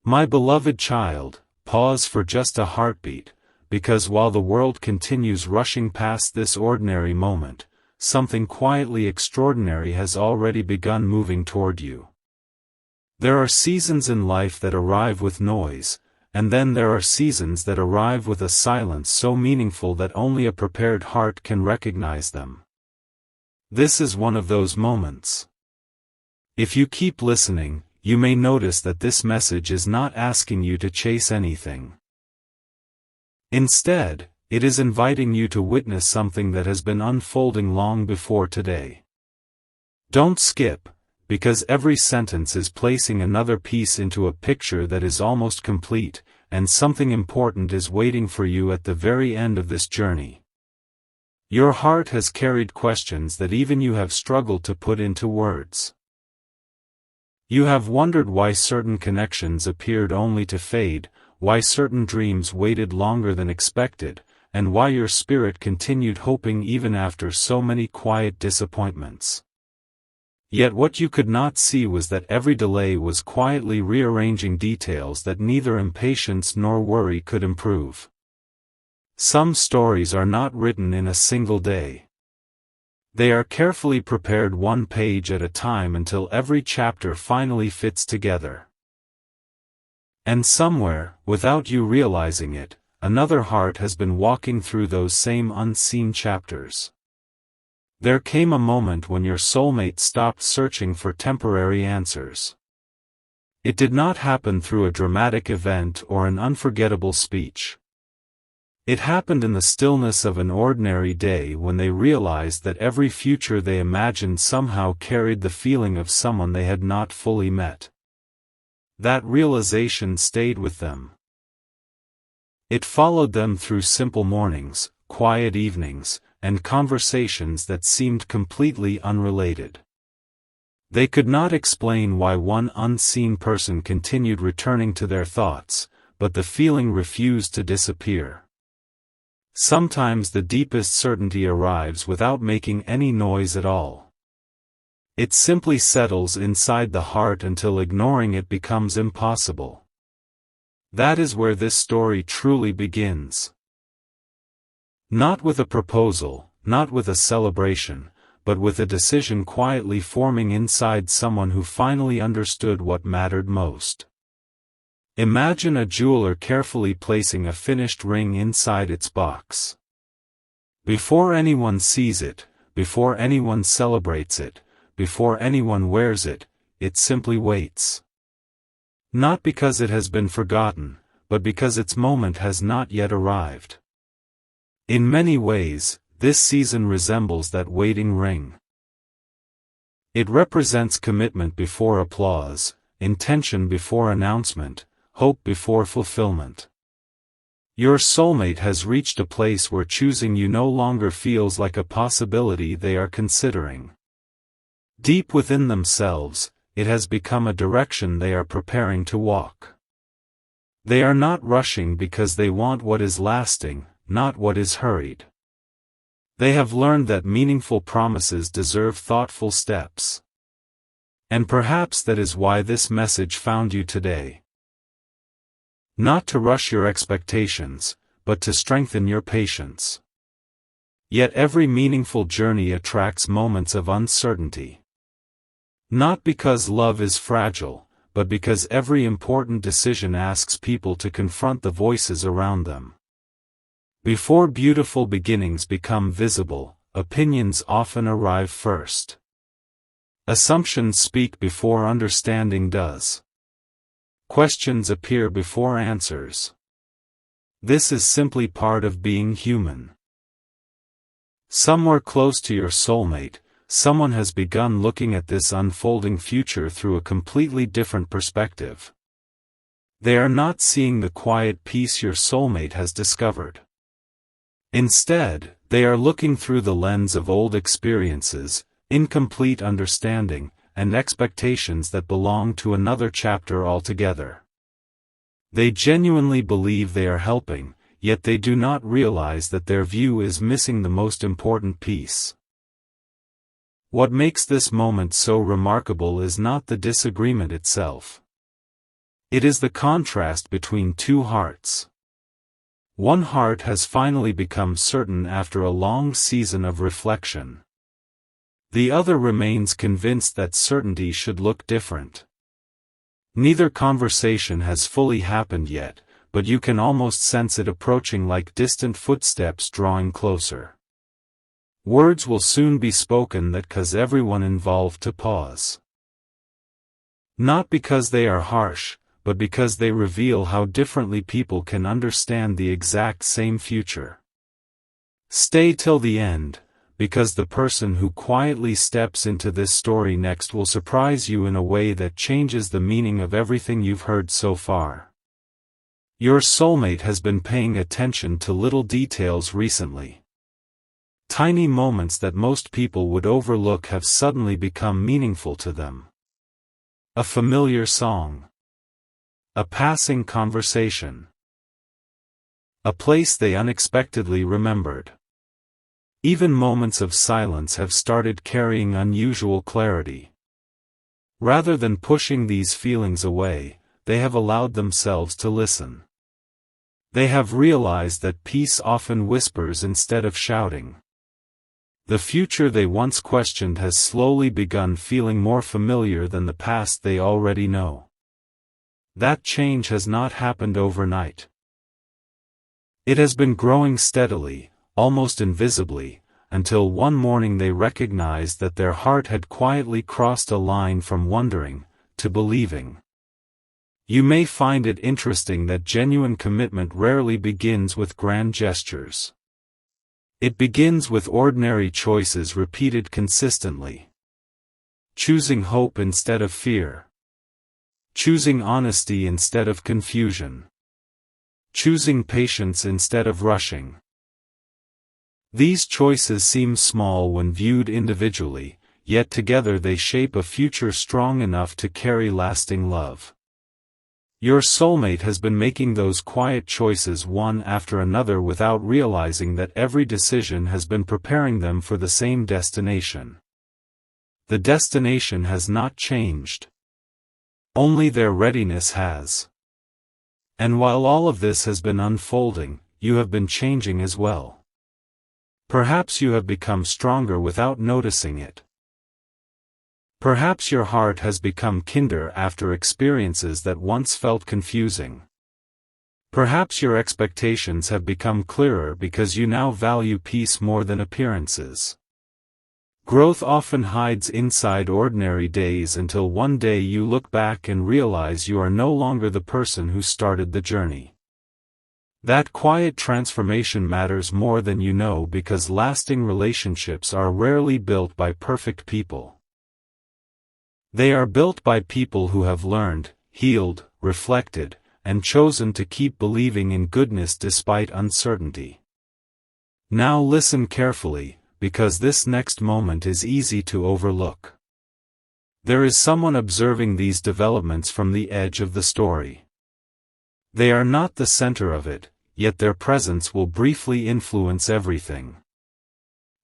My beloved child, pause for just a heartbeat, because while the world continues rushing past this ordinary moment, something quietly extraordinary has already begun moving toward you. There are seasons in life that arrive with noise, and then there are seasons that arrive with a silence so meaningful that only a prepared heart can recognize them. This is one of those moments. If you keep listening, you may notice that this message is not asking you to chase anything. Instead, it is inviting you to witness something that has been unfolding long before today. Don't skip, because every sentence is placing another piece into a picture that is almost complete, and something important is waiting for you at the very end of this journey. Your heart has carried questions that even you have struggled to put into words. You have wondered why certain connections appeared only to fade, why certain dreams waited longer than expected, and why your spirit continued hoping even after so many quiet disappointments. Yet what you could not see was that every delay was quietly rearranging details that neither impatience nor worry could improve. Some stories are not written in a single day. They are carefully prepared one page at a time until every chapter finally fits together. And somewhere, without you realizing it, another heart has been walking through those same unseen chapters. There came a moment when your soulmate stopped searching for temporary answers. It did not happen through a dramatic event or an unforgettable speech. It happened in the stillness of an ordinary day when they realized that every future they imagined somehow carried the feeling of someone they had not fully met. That realization stayed with them. It followed them through simple mornings, quiet evenings, and conversations that seemed completely unrelated. They could not explain why one unseen person continued returning to their thoughts, but the feeling refused to disappear. Sometimes the deepest certainty arrives without making any noise at all. It simply settles inside the heart until ignoring it becomes impossible. That is where this story truly begins. Not with a proposal, not with a celebration, but with a decision quietly forming inside someone who finally understood what mattered most. Imagine a jeweler carefully placing a finished ring inside its box. Before anyone sees it, before anyone celebrates it, before anyone wears it, it simply waits. Not because it has been forgotten, but because its moment has not yet arrived. In many ways, this season resembles that waiting ring. It represents commitment before applause, intention before announcement, hope before fulfillment. Your soulmate has reached a place where choosing you no longer feels like a possibility they are considering. Deep within themselves, it has become a direction they are preparing to walk. They are not rushing because they want what is lasting, not what is hurried. They have learned that meaningful promises deserve thoughtful steps. And perhaps that is why this message found you today. Not to rush your expectations, but to strengthen your patience. Yet every meaningful journey attracts moments of uncertainty. Not because love is fragile, but because every important decision asks people to confront the voices around them. Before beautiful beginnings become visible, opinions often arrive first. Assumptions speak before understanding does. Questions appear before answers. This is simply part of being human. Somewhere close to your soulmate, someone has begun looking at this unfolding future through a completely different perspective. They are not seeing the quiet peace your soulmate has discovered. Instead, they are looking through the lens of old experiences, incomplete understanding, and expectations that belong to another chapter altogether. They genuinely believe they are helping, yet they do not realize that their view is missing the most important piece. What makes this moment so remarkable is not the disagreement itself. It is the contrast between two hearts. One heart has finally become certain after a long season of reflection. The other remains convinced that certainty should look different. Neither conversation has fully happened yet, but you can almost sense it approaching like distant footsteps drawing closer. Words will soon be spoken that cause everyone involved to pause. Not because they are harsh, but because they reveal how differently people can understand the exact same future. Stay till the end, because the person who quietly steps into this story next will surprise you in a way that changes the meaning of everything you've heard so far. Your soulmate has been paying attention to little details recently. Tiny moments that most people would overlook have suddenly become meaningful to them. A familiar song. A passing conversation. A place they unexpectedly remembered. Even moments of silence have started carrying unusual clarity. Rather than pushing these feelings away, they have allowed themselves to listen. They have realized that peace often whispers instead of shouting. The future they once questioned has slowly begun feeling more familiar than the past they already know. That change has not happened overnight. It has been growing steadily, almost invisibly, until one morning they recognized that their heart had quietly crossed a line from wondering to believing. You may find it interesting that genuine commitment rarely begins with grand gestures. It begins with ordinary choices repeated consistently. Choosing hope instead of fear. Choosing honesty instead of confusion. Choosing patience instead of rushing. These choices seem small when viewed individually, yet together they shape a future strong enough to carry lasting love. Your soulmate has been making those quiet choices one after another without realizing that every decision has been preparing them for the same destination. The destination has not changed. Only their readiness has. And while all of this has been unfolding, you have been changing as well. Perhaps you have become stronger without noticing it. Perhaps your heart has become kinder after experiences that once felt confusing. Perhaps your expectations have become clearer because you now value peace more than appearances. Growth often hides inside ordinary days until one day you look back and realize you are no longer the person who started the journey. That quiet transformation matters more than you know because lasting relationships are rarely built by perfect people. They are built by people who have learned, healed, reflected, and chosen to keep believing in goodness despite uncertainty. Now listen carefully, because this next moment is easy to overlook. There is someone observing these developments from the edge of the story. They are not the center of it, yet their presence will briefly influence everything.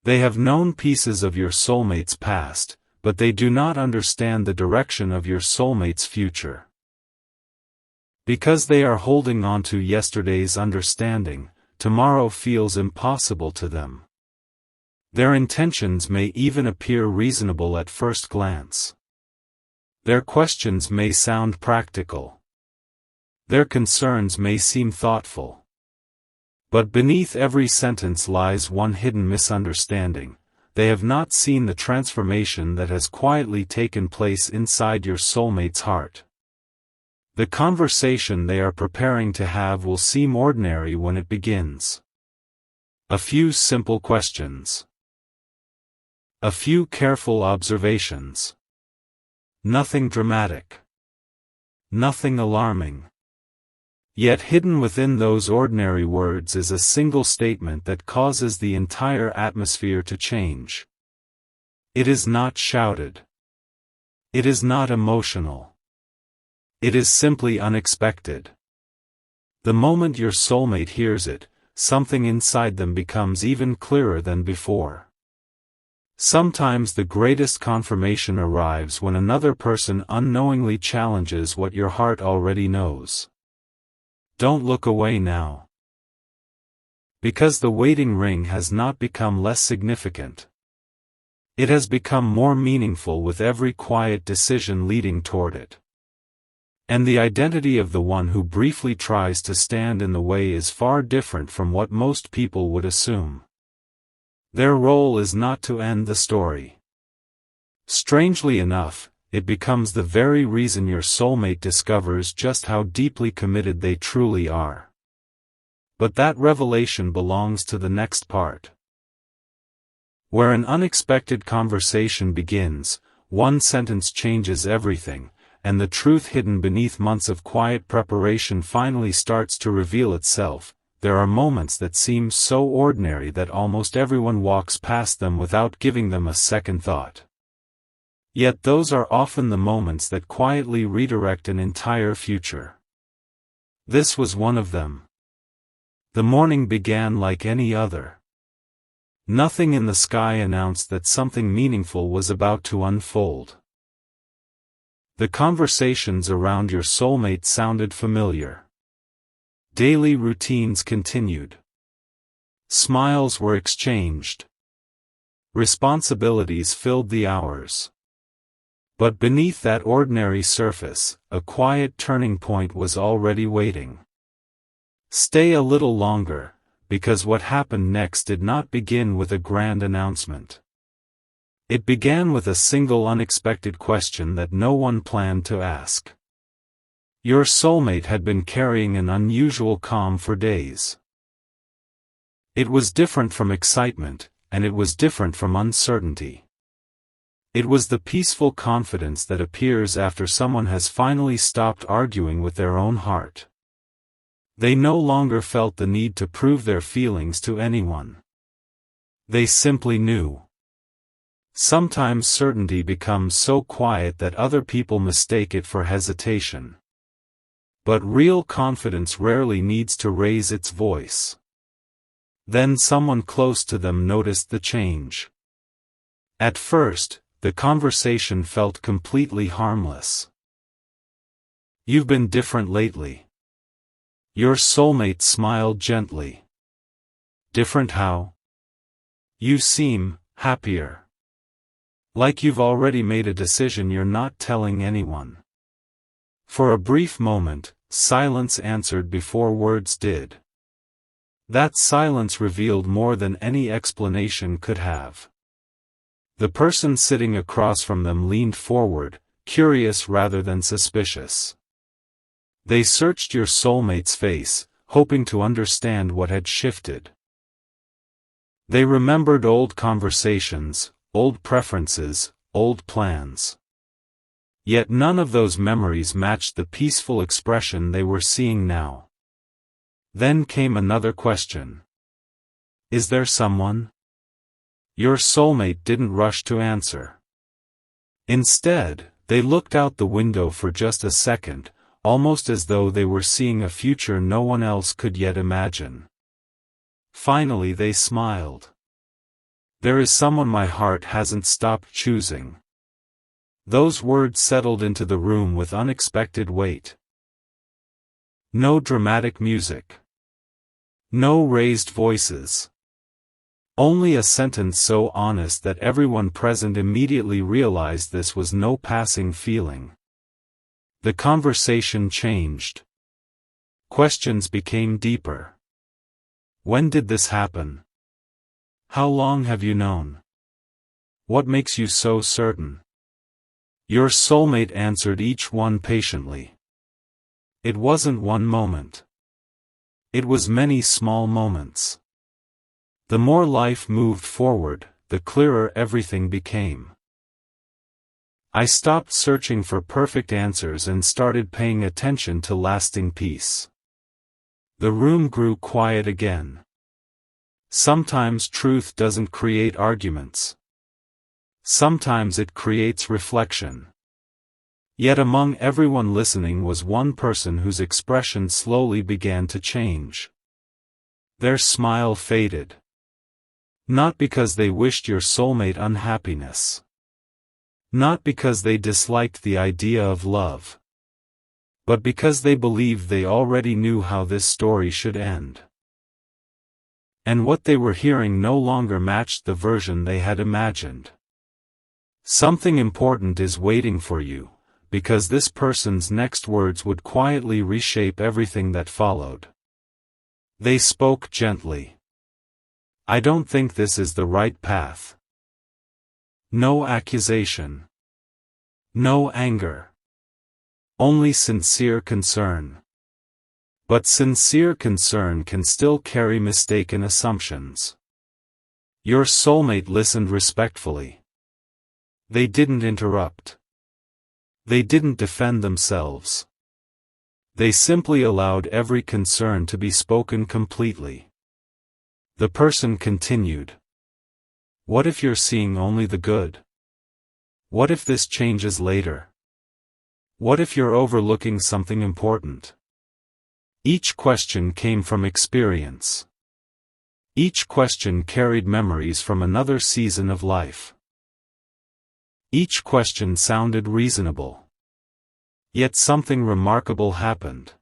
They have known pieces of your soulmate's past, but they do not understand the direction of your soulmate's future. Because they are holding on to yesterday's understanding, tomorrow feels impossible to them. Their intentions may even appear reasonable at first glance. Their questions may sound practical. Their concerns may seem thoughtful. But beneath every sentence lies one hidden misunderstanding. They have not seen the transformation that has quietly taken place inside your soulmate's heart. The conversation they are preparing to have will seem ordinary when it begins. A few simple questions. A few careful observations. Nothing dramatic. Nothing alarming. Yet hidden within those ordinary words is a single statement that causes the entire atmosphere to change. It is not shouted. It is not emotional. It is simply unexpected. The moment your soulmate hears it, something inside them becomes even clearer than before. Sometimes the greatest confirmation arrives when another person unknowingly challenges what your heart already knows. Don't look away now. Because the waiting ring has not become less significant. It has become more meaningful with every quiet decision leading toward it. And the identity of the one who briefly tries to stand in the way is far different from what most people would assume. Their role is not to end the story. Strangely enough, it becomes the very reason your soulmate discovers just how deeply committed they truly are. But that revelation belongs to the next part. Where an unexpected conversation begins, one sentence changes everything, and the truth hidden beneath months of quiet preparation finally starts to reveal itself. There are moments that seem so ordinary that almost everyone walks past them without giving them a second thought. Yet those are often the moments that quietly redirect an entire future. This was one of them. The morning began like any other. Nothing in the sky announced that something meaningful was about to unfold. The conversations around your soulmate sounded familiar. Daily routines continued. Smiles were exchanged. Responsibilities filled the hours. But beneath that ordinary surface, a quiet turning point was already waiting. Stay a little longer, because what happened next did not begin with a grand announcement. It began with a single unexpected question that no one planned to ask. Your soulmate had been carrying an unusual calm for days. It was different from excitement, and it was different from uncertainty. It was the peaceful confidence that appears after someone has finally stopped arguing with their own heart. They no longer felt the need to prove their feelings to anyone. They simply knew. Sometimes certainty becomes so quiet that other people mistake it for hesitation. But real confidence rarely needs to raise its voice. Then someone close to them noticed the change. At first, the conversation felt completely harmless. You've been different lately. Your soulmate smiled gently. Different how? You seem happier. Like you've already made a decision you're not telling anyone. For a brief moment, silence answered before words did. That silence revealed more than any explanation could have. The person sitting across from them leaned forward, curious rather than suspicious. They searched your soulmate's face, hoping to understand what had shifted. They remembered old conversations, old preferences, old plans. Yet none of those memories matched the peaceful expression they were seeing now. Then came another question. Is there someone? Your soulmate didn't rush to answer. Instead, they looked out the window for just a second, almost as though they were seeing a future no one else could yet imagine. Finally they smiled. There is someone my heart hasn't stopped choosing. Those words settled into the room with unexpected weight. No dramatic music. No raised voices. Only a sentence so honest that everyone present immediately realized this was no passing feeling. The conversation changed. Questions became deeper. When did this happen? How long have you known? What makes you so certain? Your soulmate answered each one patiently. It wasn't one moment. It was many small moments. The more life moved forward, the clearer everything became. I stopped searching for perfect answers and started paying attention to lasting peace. The room grew quiet again. Sometimes truth doesn't create arguments. Sometimes it creates reflection. Yet among everyone listening was one person whose expression slowly began to change. Their smile faded. Not because they wished your soulmate unhappiness. Not because they disliked the idea of love. But because they believed they already knew how this story should end. And what they were hearing no longer matched the version they had imagined. Something important is waiting for you, because this person's next words would quietly reshape everything that followed. They spoke gently. I don't think this is the right path. No accusation. No anger. Only sincere concern. But sincere concern can still carry mistaken assumptions. Your soulmate listened respectfully. They didn't interrupt. They didn't defend themselves. They simply allowed every concern to be spoken completely. The person continued. What if you're seeing only the good? What if this changes later? What if you're overlooking something important? Each question came from experience. Each question carried memories from another season of life. Each question sounded reasonable. Yet something remarkable happened.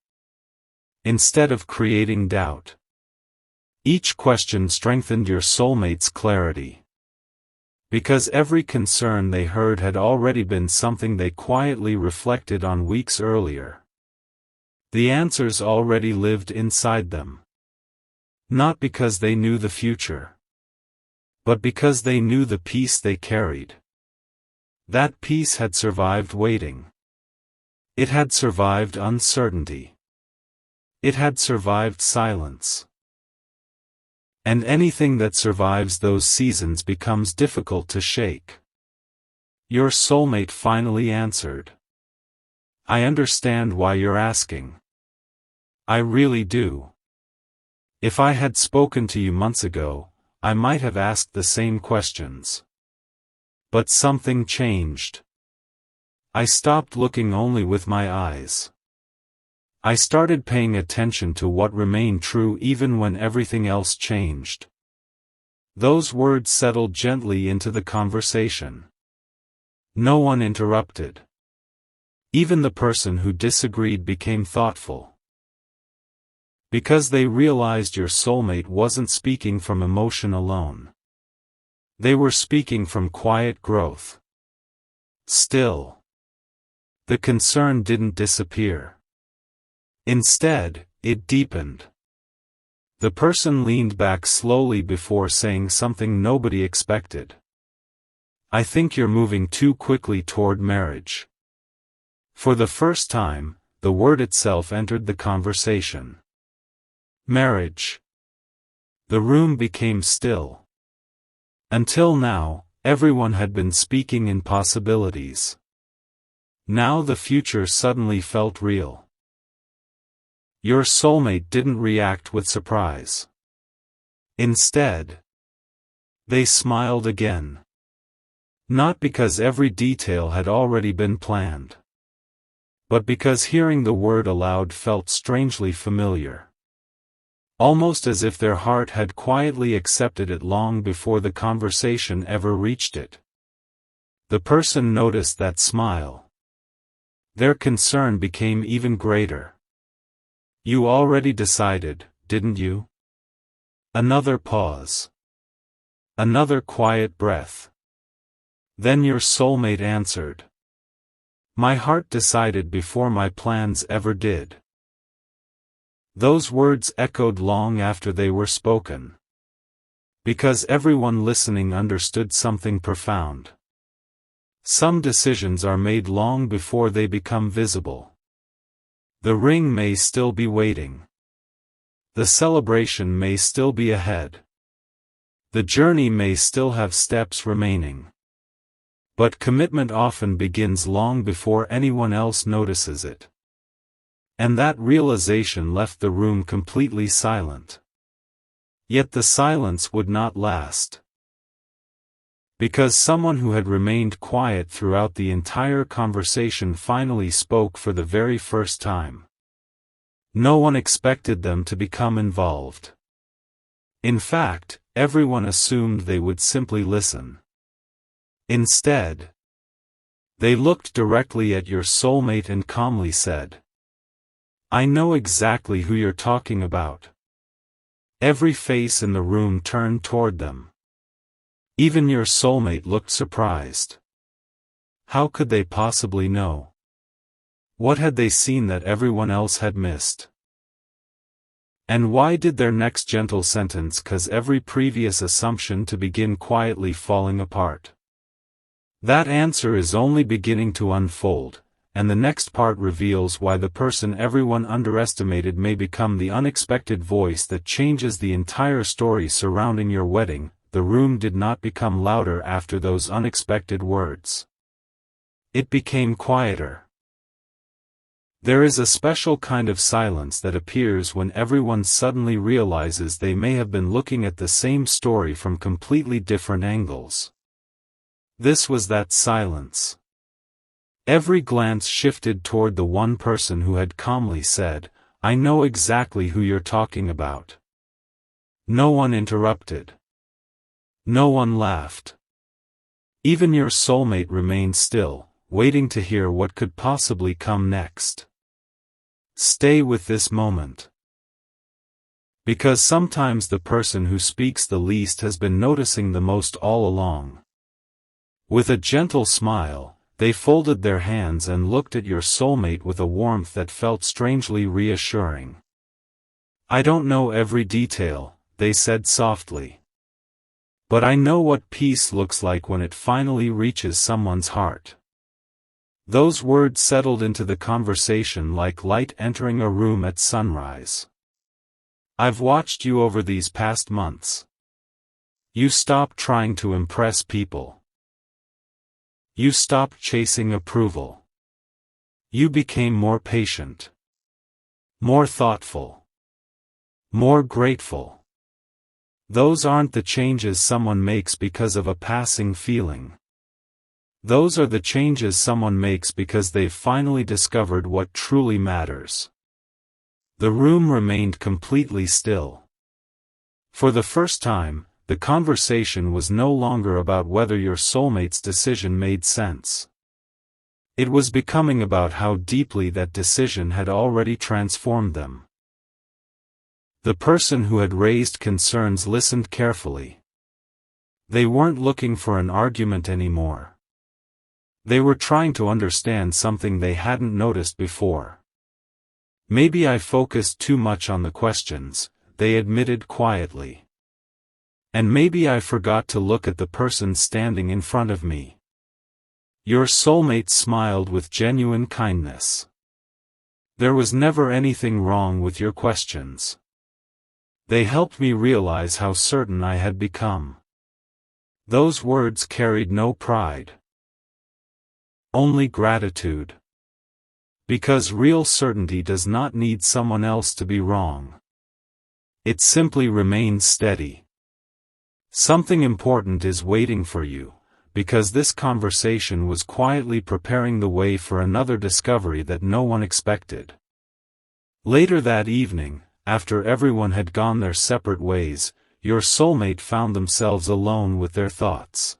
Instead of creating doubt, each question strengthened your soulmate's clarity. Because every concern they heard had already been something they quietly reflected on weeks earlier. The answers already lived inside them. Not because they knew the future, but because they knew the peace they carried. That peace had survived waiting. It had survived uncertainty. It had survived silence. And anything that survives those seasons becomes difficult to shake. Your soulmate finally answered. I understand why you're asking. I really do. If I had spoken to you months ago, I might have asked the same questions. But something changed. I stopped looking only with my eyes. I started paying attention to what remained true even when everything else changed. Those words settled gently into the conversation. No one interrupted. Even the person who disagreed became thoughtful. Because they realized your soulmate wasn't speaking from emotion alone. They were speaking from quiet growth. Still, the concern didn't disappear. Instead, it deepened. The person leaned back slowly before saying something nobody expected. I think you're moving too quickly toward marriage. For the first time, the word itself entered the conversation. Marriage. The room became still. Until now, everyone had been speaking in possibilities. Now the future suddenly felt real. Your soulmate didn't react with surprise. Instead, they smiled again. Not because every detail had already been planned, but because hearing the word aloud felt strangely familiar. Almost as if their heart had quietly accepted it long before the conversation ever reached it. The person noticed that smile. Their concern became even greater. You already decided, didn't you? Another pause. Another quiet breath. Then your soulmate answered. My heart decided before my plans ever did. Those words echoed long after they were spoken. Because everyone listening understood something profound. Some decisions are made long before they become visible. The ring may still be waiting. The celebration may still be ahead. The journey may still have steps remaining. But commitment often begins long before anyone else notices it. And that realization left the room completely silent. Yet the silence would not last. Because someone who had remained quiet throughout the entire conversation finally spoke for the very first time. No one expected them to become involved. In fact, everyone assumed they would simply listen. Instead, they looked directly at your soulmate and calmly said, "I know exactly who you're talking about." Every face in the room turned toward them. Even your soulmate looked surprised. How could they possibly know? What had they seen that everyone else had missed? And why did their next gentle sentence cause every previous assumption to begin quietly falling apart? That answer is only beginning to unfold, and the next part reveals why the person everyone underestimated may become the unexpected voice that changes the entire story surrounding your wedding. The room did not become louder after those unexpected words. It became quieter. There is a special kind of silence that appears when everyone suddenly realizes they may have been looking at the same story from completely different angles. This was that silence. Every glance shifted toward the one person who had calmly said, "I know exactly who you're talking about." No one interrupted. No one laughed. Even your soulmate remained still, waiting to hear what could possibly come next. Stay with this moment. Because sometimes the person who speaks the least has been noticing the most all along. With a gentle smile, they folded their hands and looked at your soulmate with a warmth that felt strangely reassuring. "I don't know every detail," they said softly. "But I know what peace looks like when it finally reaches someone's heart." Those words settled into the conversation like light entering a room at sunrise. "I've watched you over these past months. You stopped trying to impress people. You stopped chasing approval. You became more patient. More thoughtful. More grateful. Those aren't the changes someone makes because of a passing feeling. Those are the changes someone makes because they've finally discovered what truly matters." The room remained completely still. For the first time, the conversation was no longer about whether your soulmate's decision made sense. It was becoming about how deeply that decision had already transformed them. The person who had raised concerns listened carefully. They weren't looking for an argument anymore. They were trying to understand something they hadn't noticed before. "Maybe I focused too much on the questions," they admitted quietly. "And maybe I forgot to look at the person standing in front of me." Your soulmate smiled with genuine kindness. "There was never anything wrong with your questions. They helped me realize how certain I had become." Those words carried no pride. Only gratitude. Because real certainty does not need someone else to be wrong. It simply remains steady. Something important is waiting for you, because this conversation was quietly preparing the way for another discovery that no one expected. Later that evening, after everyone had gone their separate ways, your soulmate found themselves alone with their thoughts.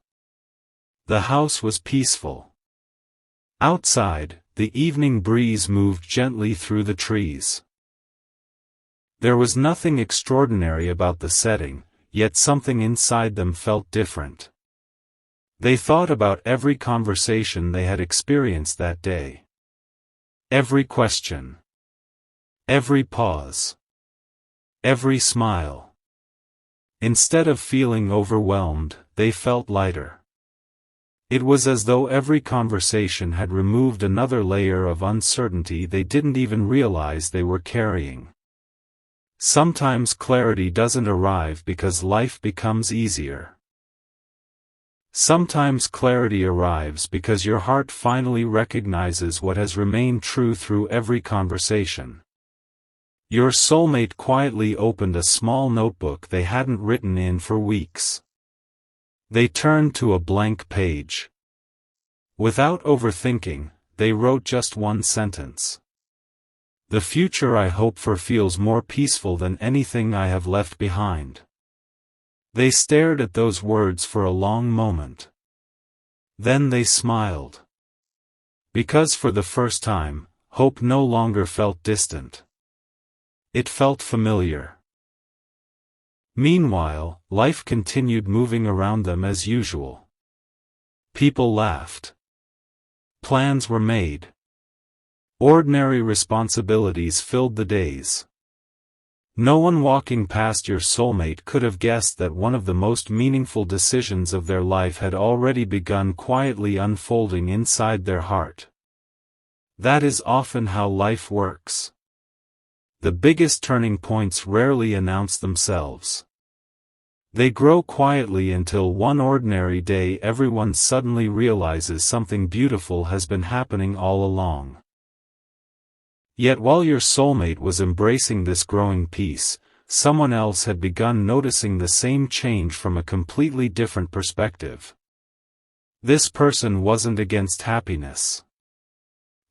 The house was peaceful. Outside, the evening breeze moved gently through the trees. There was nothing extraordinary about the setting, yet something inside them felt different. They thought about every conversation they had experienced that day. Every question. Every pause. Every smile. Instead of feeling overwhelmed, they felt lighter. It was as though every conversation had removed another layer of uncertainty they didn't even realize they were carrying. Sometimes clarity doesn't arrive because life becomes easier. Sometimes clarity arrives because your heart finally recognizes what has remained true through every conversation. Your soulmate quietly opened a small notebook they hadn't written in for weeks. They turned to a blank page. Without overthinking, they wrote just one sentence. "The future I hope for feels more peaceful than anything I have left behind." They stared at those words for a long moment. Then they smiled. Because for the first time, hope no longer felt distant. It felt familiar. Meanwhile, life continued moving around them as usual. People laughed. Plans were made. Ordinary responsibilities filled the days. No one walking past your soulmate could have guessed that one of the most meaningful decisions of their life had already begun quietly unfolding inside their heart. That is often how life works. The biggest turning points rarely announce themselves. They grow quietly until one ordinary day everyone suddenly realizes something beautiful has been happening all along. Yet while your soulmate was embracing this growing peace, someone else had begun noticing the same change from a completely different perspective. This person wasn't against happiness.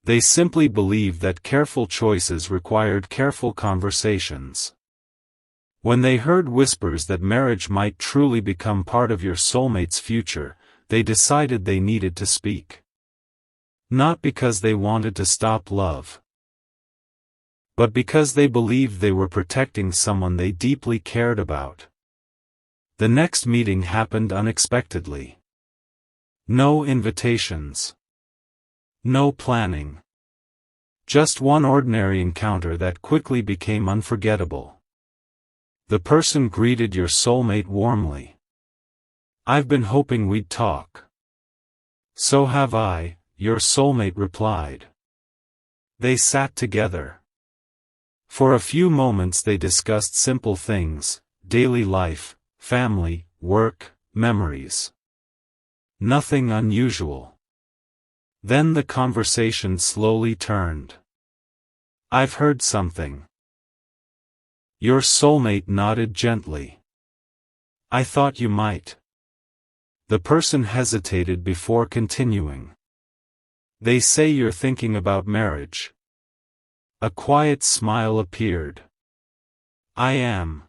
They simply believed that careful choices required careful conversations. When they heard whispers that marriage might truly become part of your soulmate's future, they decided they needed to speak. Not because they wanted to stop love, but because they believed they were protecting someone they deeply cared about. The next meeting happened unexpectedly. No invitations. No planning. Just one ordinary encounter that quickly became unforgettable. The person greeted your soulmate warmly. "I've been hoping we'd talk." "So have I," your soulmate replied. They sat together. For a few moments they discussed simple things, daily life, family, work, memories. Nothing unusual. Then the conversation slowly turned. "I've heard something." Your soulmate nodded gently. "I thought you might." The person hesitated before continuing. "They say you're thinking about marriage." A quiet smile appeared. "I am."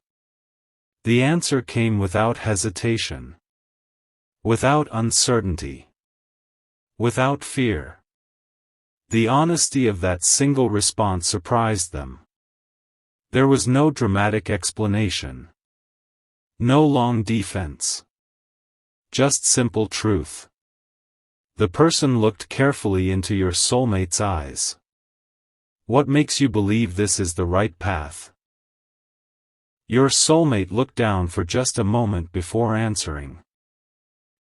The answer came without hesitation. Without uncertainty. Without fear. The honesty of that single response surprised them. There was no dramatic explanation. No long defense. Just simple truth. The person looked carefully into your soulmate's eyes. "What makes you believe this is the right path?" Your soulmate looked down for just a moment before answering.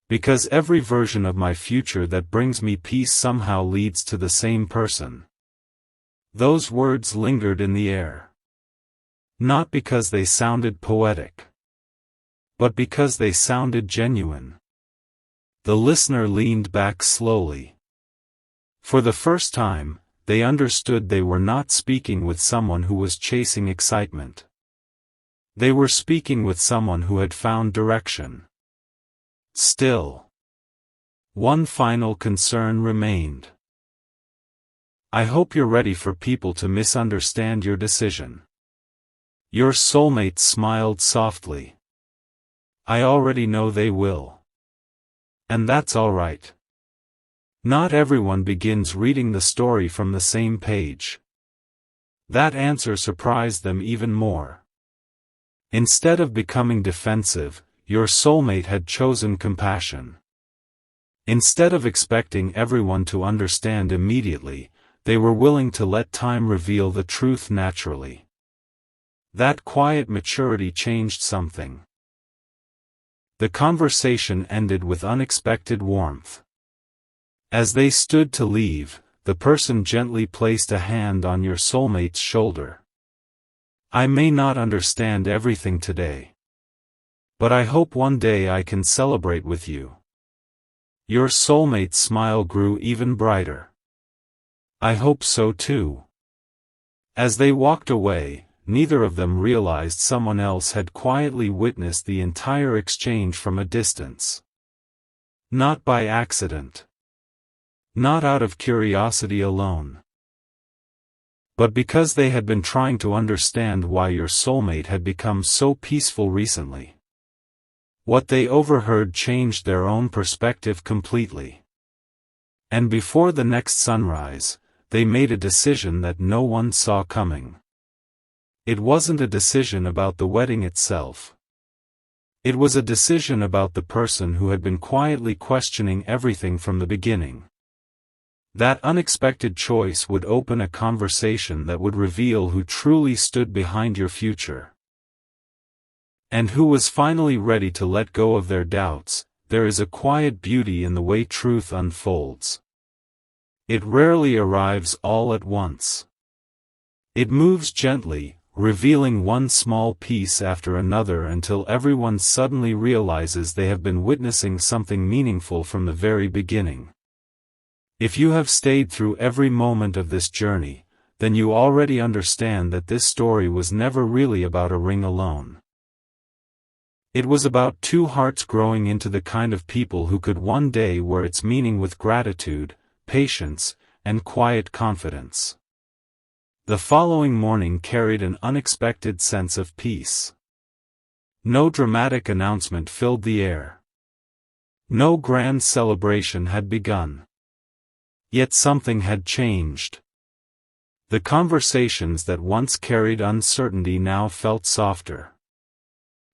"Because every version of my future that brings me peace somehow leads to the same person." Those words lingered in the air. Not because they sounded poetic, but because they sounded genuine. The listener leaned back slowly. For the first time, they understood they were not speaking with someone who was chasing excitement. They were speaking with someone who had found direction. Still, one final concern remained. "I hope you're ready for people to misunderstand your decision." Your soulmate smiled softly. "I already know they will. And that's all right. Not everyone begins reading the story from the same page." That answer surprised them even more. Instead of becoming defensive, your soulmate had chosen compassion. Instead of expecting everyone to understand immediately, they were willing to let time reveal the truth naturally. That quiet maturity changed something. The conversation ended with unexpected warmth. As they stood to leave, the person gently placed a hand on your soulmate's shoulder. "I may not understand everything today, but I hope one day I can celebrate with you." Your soulmate's smile grew even brighter. "I hope so too." As they walked away, neither of them realized someone else had quietly witnessed the entire exchange from a distance. Not by accident. Not out of curiosity alone. But because they had been trying to understand why your soulmate had become so peaceful recently. What they overheard changed their own perspective completely. And before the next sunrise, they made a decision that no one saw coming. It wasn't a decision about the wedding itself. It was a decision about the person who had been quietly questioning everything from the beginning. That unexpected choice would open a conversation that would reveal who truly stood behind your future. And who was finally ready to let go of their doubts. There is a quiet beauty in the way truth unfolds. It rarely arrives all at once. It moves gently, revealing one small piece after another until everyone suddenly realizes they have been witnessing something meaningful from the very beginning. If you have stayed through every moment of this journey, then you already understand that this story was never really about a ring alone. It was about two hearts growing into the kind of people who could one day wear its meaning with gratitude, patience, and quiet confidence. The following morning carried an unexpected sense of peace. No dramatic announcement filled the air. No grand celebration had begun. Yet something had changed. The conversations that once carried uncertainty now felt softer.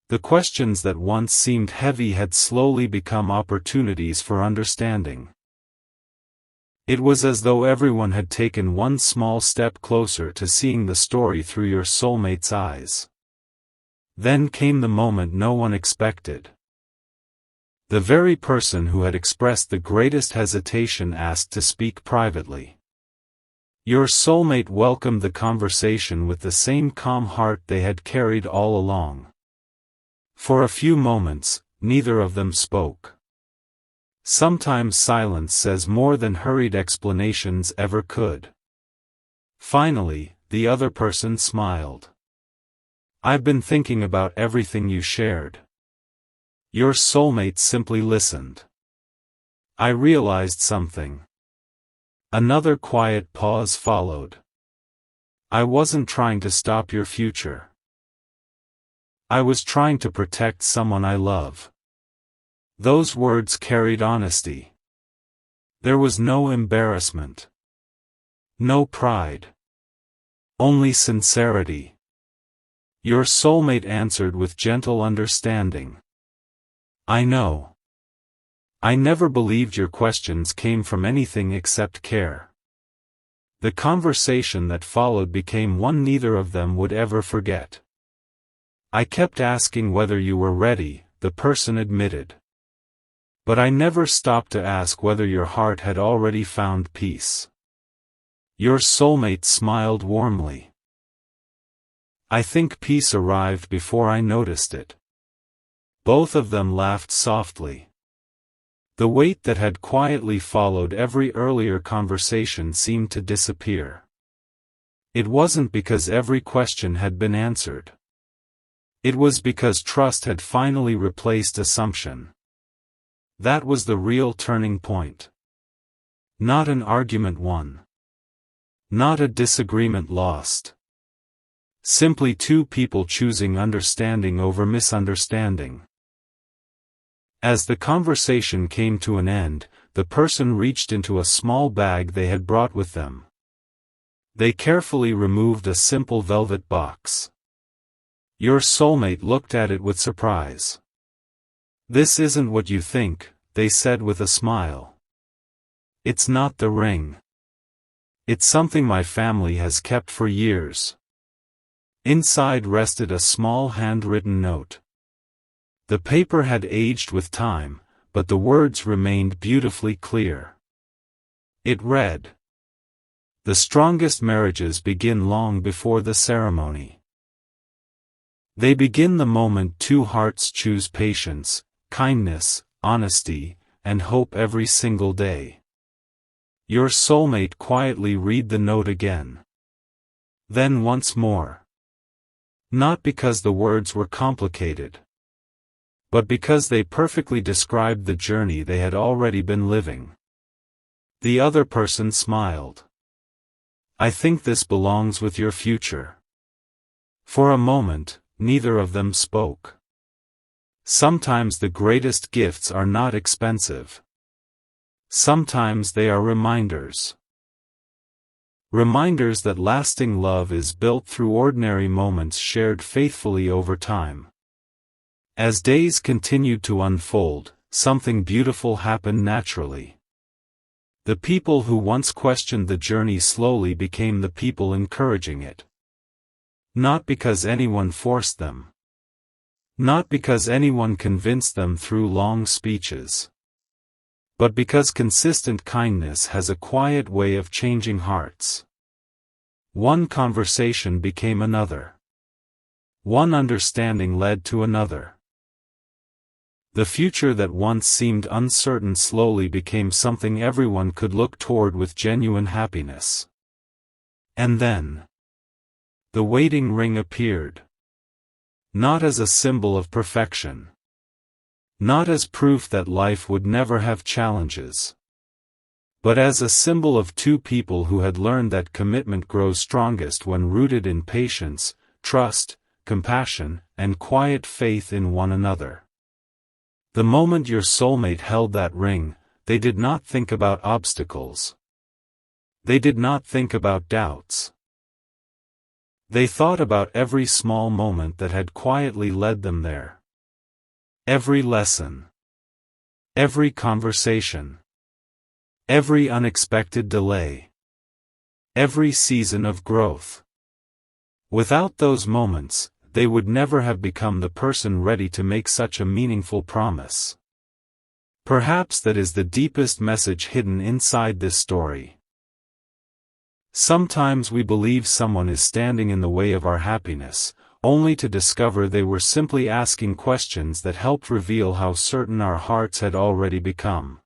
The questions that once seemed heavy had slowly become opportunities for understanding. It was as though everyone had taken one small step closer to seeing the story through your soulmate's eyes. Then came the moment no one expected. The very person who had expressed the greatest hesitation asked to speak privately. Your soulmate welcomed the conversation with the same calm heart they had carried all along. For a few moments, neither of them spoke. Sometimes silence says more than hurried explanations ever could. Finally, the other person smiled. I've been thinking about everything you shared. Your soulmate simply listened. I realized something. Another quiet pause followed. I wasn't trying to stop your future. I was trying to protect someone I love. Those words carried honesty. There was no embarrassment. No pride. Only sincerity. Your soulmate answered with gentle understanding. I know. I never believed your questions came from anything except care. The conversation that followed became one neither of them would ever forget. I kept asking whether you were ready, the person admitted. But I never stopped to ask whether your heart had already found peace. Your soulmate smiled warmly. I think peace arrived before I noticed it. Both of them laughed softly. The weight that had quietly followed every earlier conversation seemed to disappear. It wasn't because every question had been answered. It was because trust had finally replaced assumption. That was the real turning point. Not an argument won. Not a disagreement lost. Simply two people choosing understanding over misunderstanding. As the conversation came to an end, the person reached into a small bag they had brought with them. They carefully removed a simple velvet box. Your soulmate looked at it with surprise. This isn't what you think, they said with a smile. It's not the ring. It's something my family has kept for years. Inside rested a small handwritten note. The paper had aged with time, but the words remained beautifully clear. It read, "The strongest marriages begin long before the ceremony. They begin the moment two hearts choose patience, kindness, honesty, and hope every single day." Your soulmate quietly read the note again. Then once more. Not because the words were complicated, but because they perfectly described the journey they had already been living. The other person smiled. I think this belongs with your future. For a moment, neither of them spoke. Sometimes the greatest gifts are not expensive. Sometimes they are reminders. Reminders that lasting love is built through ordinary moments shared faithfully over time. As days continued to unfold, something beautiful happened naturally. The people who once questioned the journey slowly became the people encouraging it. Not because anyone forced them. Not because anyone convinced them through long speeches. But because consistent kindness has a quiet way of changing hearts. One conversation became another. One understanding led to another. The future that once seemed uncertain slowly became something everyone could look toward with genuine happiness. And then, the wedding ring appeared. Not as a symbol of perfection. Not as proof that life would never have challenges. But as a symbol of two people who had learned that commitment grows strongest when rooted in patience, trust, compassion, and quiet faith in one another. The moment your soulmate held that ring, they did not think about obstacles. They did not think about doubts. They thought about every small moment that had quietly led them there. Every lesson. Every conversation. Every unexpected delay. Every season of growth. Without those moments, they would never have become the person ready to make such a meaningful promise. Perhaps that is the deepest message hidden inside this story. Sometimes we believe someone is standing in the way of our happiness, only to discover they were simply asking questions that helped reveal how certain our hearts had already become.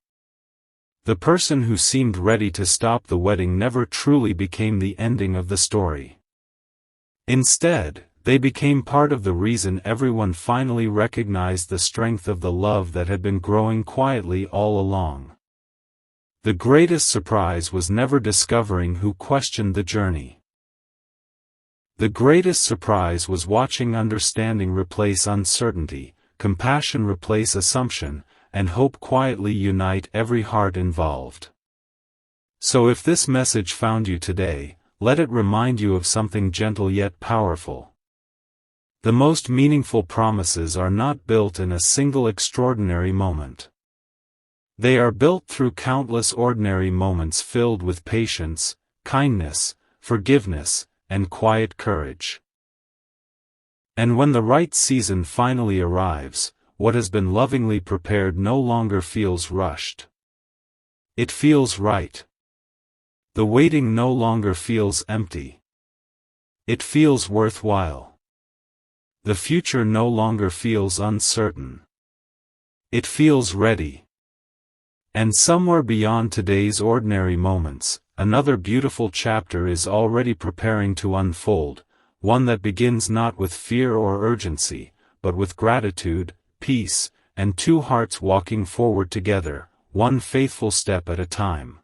The person who seemed ready to stop the wedding never truly became the ending of the story. Instead, they became part of the reason everyone finally recognized the strength of the love that had been growing quietly all along. The greatest surprise was never discovering who questioned the journey. The greatest surprise was watching understanding replace uncertainty, compassion replace assumption, and hope quietly unite every heart involved. So if this message found you today, let it remind you of something gentle yet powerful. The most meaningful promises are not built in a single extraordinary moment. They are built through countless ordinary moments filled with patience, kindness, forgiveness, and quiet courage. And when the right season finally arrives, what has been lovingly prepared no longer feels rushed. It feels right. The waiting no longer feels empty. It feels worthwhile. The future no longer feels uncertain. It feels ready. And somewhere beyond today's ordinary moments, another beautiful chapter is already preparing to unfold, one that begins not with fear or urgency, but with gratitude, peace, and two hearts walking forward together, one faithful step at a time.